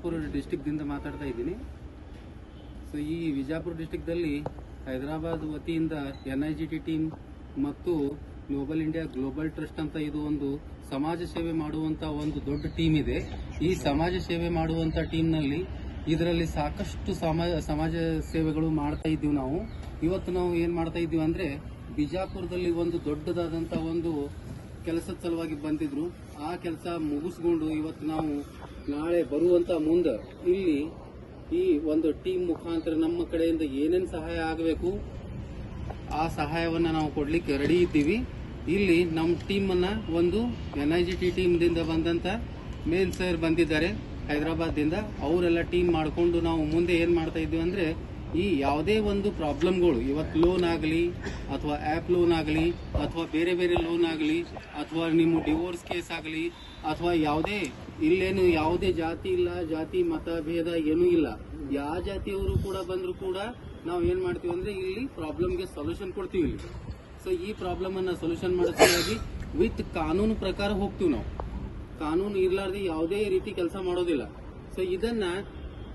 ವಿಜಾಪುರ ಡಿಸ್ಟಿಕ್ದಿಂದ ಮಾತಾಡ್ತಾ ಇದ್ದೀನಿ. ಸೊ ಈ ವಿಜಾಪುರ ಡಿಸ್ಟಿಕ್ದಲ್ಲಿ ಹೈದರಾಬಾದ್ ವತಿಯಿಂದ NIGT ಟೀಮ್ ಮತ್ತು ಗ್ಲೋಬಲ್ ಇಂಡಿಯಾ ಗ್ಲೋಬಲ್ ಟ್ರಸ್ಟ್ ಅಂತ ಇದು ಒಂದು ಸಮಾಜ ಸೇವೆ ಮಾಡುವಂತ ಒಂದು ದೊಡ್ಡ ಟೀಮ್ ಇದೆ. ಈ ಸಮಾಜ ಸೇವೆ ಮಾಡುವಂತ ಟೀಮ್ನಲ್ಲಿ ಇದರಲ್ಲಿ ಸಾಕಷ್ಟು ಸಮಾಜ ಸೇವೆಗಳು ಮಾಡ್ತಾ ಇದ್ದೀವಿ ನಾವು. ಇವತ್ತು ನಾವು ಏನ್ ಮಾಡ್ತಾ ಇದ್ದೀವಿ ಅಂದ್ರೆ ಬಿಜಾಪುರದಲ್ಲಿ ಒಂದು ದೊಡ್ಡದಾದಂತ ಒಂದು ಕೆಲಸದ ಸಲುವಾಗಿ ಬಂದಿದ್ರು. ಆ ಕೆಲಸ ಮುಗಿಸ್ಕೊಂಡು ಇವತ್ತು ನಾವು ನಾಳೆ ಬರುವಂತ ಮುಂದೆ ಇಲ್ಲಿ ಈ ಒಂದು ಟೀಮ್ ಮುಖಾಂತರ ನಮ್ಮ ಕಡೆಯಿಂದ ಏನೇನು ಸಹಾಯ ಆಗಬೇಕು ಆ ಸಹಾಯವನ್ನ ನಾವು ಕೊಡ್ಲಿಕ್ಕೆ ರೆಡಿ ಇದ್ದೀವಿ. ಇಲ್ಲಿ ನಮ್ಮ ಟೀಮ್ ಅನ್ನ ಒಂದು NIGT ಟೀಮ್ ದಿಂದ ಬಂದಂತ ಮೇನ್ ಸರ್ ಬಂದಿದ್ದಾರೆ ಹೈದರಾಬಾದ್ ದಿಂದ. ಅವರೆಲ್ಲ ಟೀಮ್ ಮಾಡಿಕೊಂಡು ನಾವು ಮುಂದೆ ಏನ್ ಮಾಡ್ತಾ ಇದ್ದೀವಿ ಅಂದ್ರೆ ಈ ಯಾವುದೇ ಒಂದು ಪ್ರಾಬ್ಲಮ್ಗಳು ಇವತ್ತು ಲೋನ್ ಆಗಲಿ ಅಥವಾ ಆ್ಯಪ್ ಲೋನ್ ಆಗಲಿ ಅಥವಾ ಬೇರೆ ಬೇರೆ ಲೋನ್ ಆಗಲಿ ಅಥವಾ ನಿಮ್ಮ ಡಿವೋರ್ಸ್ ಕೇಸ್ ಆಗಲಿ ಅಥವಾ ಯಾವುದೇ ಇಲ್ಲೇನು ಯಾವುದೇ ಜಾತಿ ಇಲ್ಲ, ಜಾತಿ ಮತ ಭೇದ ಏನೂ ಇಲ್ಲ. ಯಾವ ಜಾತಿಯವರು ಕೂಡ ಬಂದರೂ ಕೂಡ ನಾವು ಏನ್ ಮಾಡ್ತೀವಿ ಅಂದ್ರೆ ಇಲ್ಲಿ ಪ್ರಾಬ್ಲಮ್ಗೆ ಸೊಲ್ಯೂಷನ್ ಕೊಡ್ತೀವಿ ಇಲ್ಲಿ. ಸೊ ಈ ಪ್ರಾಬ್ಲಮ್ ಅನ್ನ ಸೊಲ್ಯೂಷನ್ ಮಾಡೋದಾಗಿ ವಿತ್ ಕಾನೂನು ಪ್ರಕಾರ ಹೋಗ್ತೀವಿ ನಾವು. ಕಾನೂನು ಇರ್ಲಾರ್ದೆ ಯಾವುದೇ ರೀತಿ ಕೆಲಸ ಮಾಡೋದಿಲ್ಲ. ಸೊ ಇದನ್ನ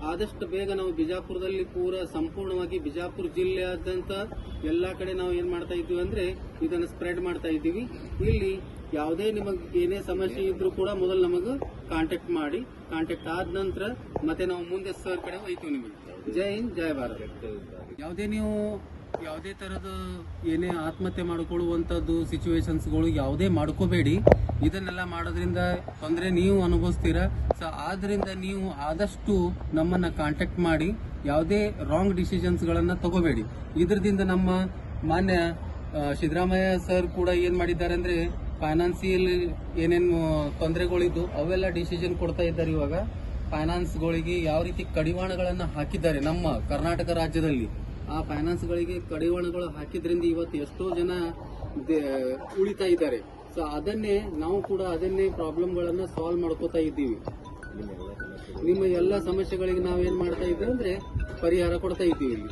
ಆದಷ್ಟು ಬೇಗ ನಾವು ಬಿಜಾಪುರದಲ್ಲಿ ಸಂಪೂರ್ಣವಾಗಿ ಬಿಜಾಪುರ ಜಿಲ್ಲೆಯಾದ್ಯಂತ ಎಲ್ಲಾ ಕಡೆ ನಾವು ಏನ್ ಮಾಡ್ತಾ ಇದ್ದೀವಿ ಅಂದ್ರೆ ಇದನ್ನ ಸ್ಪ್ರೆಡ್ ಮಾಡ್ತಾ ಇದ್ದೀವಿ. ಇಲ್ಲಿ ಯಾವುದೇ ನಿಮಗೆ ಏನೇ ಸಮಸ್ಯೆ ಇದ್ರೂ ಕೂಡ ಮೊದಲು ನಮಗೆ ಕಾಂಟ್ಯಾಕ್ಟ್ ಮಾಡಿ, ಕಾಂಟ್ಯಾಕ್ಟ್ ಆದ ನಂತರ ಮತ್ತೆ ನಾವು ಮುಂದೆ ಸರ್ ಕಡೆ ಹೋಯ್ತೀವಿ ನಿಮಗೆ. ಜೈ ಹಿಂದ್, ಜೈ ಭಾರತ್. ಯಾವುದೇ ತರದ ಏನೇ ಆತ್ಮಹತ್ಯೆ ಮಾಡಿಕೊಳ್ಳುವಂತದ್ದು ಸಿಚುವೇಶನ್ಸ್ಗಳು ಯಾವುದೇ ಮಾಡ್ಕೋಬೇಡಿ. ಇದನ್ನೆಲ್ಲ ಮಾಡೋದ್ರಿಂದ ತೊಂದರೆ ನೀವು ಅನುಭವಿಸ್ತೀರಾ. ಸೊ ಆದ್ರಿಂದ ನೀವು ಆದಷ್ಟು ನಮ್ಮನ್ನ ಕಾಂಟ್ಯಾಕ್ಟ್ ಮಾಡಿ ಯಾವುದೇ ರಾಂಗ್ ಡಿಸಿಷನ್ಸ್ ಗಳನ್ನ ತಗೋಬೇಡಿ. ಇದರಿಂದ ನಮ್ಮ ಮಾನ್ಯ ಸಿದ್ದರಾಮಯ್ಯ ಸರ್ ಕೂಡ ಏನ್ ಮಾಡಿದ್ದಾರೆ ಅಂದ್ರೆ ಫೈನಾನ್ಸಿಯಲ್ ಏನೇನು ತೊಂದರೆಗಳಿದ್ದು ಅವೆಲ್ಲ ಡಿಸಿಷನ್ ಕೊಡ್ತಾ ಇದ್ದಾರೆ. ಇವಾಗ ಫೈನಾನ್ಸ್ಗಳಿಗೆ ಯಾವ ರೀತಿ ಕಡಿವಾಣಗಳನ್ನ ಹಾಕಿದ್ದಾರೆ ನಮ್ಮ ಕರ್ನಾಟಕ ರಾಜ್ಯದಲ್ಲಿ, ಆ ಫೈನಾನ್ಸ್ಗಳಿಗೆ ಕಡಿವಾಣಗಳು ಹಾಕಿದ್ರಿಂದ ಇವತ್ತು ಎಷ್ಟೋ ಜನ ಉಳಿತಾ ಇದ್ದಾರೆ. ಸೊ ಅದನ್ನೇ ನಾವು ಕೂಡ ಅದನ್ನೇ ಪ್ರಾಬ್ಲಮ್ಗಳನ್ನ ಸಾಲ್ವ್ ಮಾಡ್ಕೋತಾ ಇದ್ದೀವಿ. ನಿಮ್ಮ ಎಲ್ಲ ಸಮಸ್ಯೆಗಳಿಗೆ ನಾವೇನ್ ಮಾಡ್ತಾ ಇದ್ದೀವಿ ಅಂದ್ರೆ ಪರಿಹಾರ ಕೊಡ್ತಾ ಇದ್ದೀವಿ ಇಲ್ಲಿ.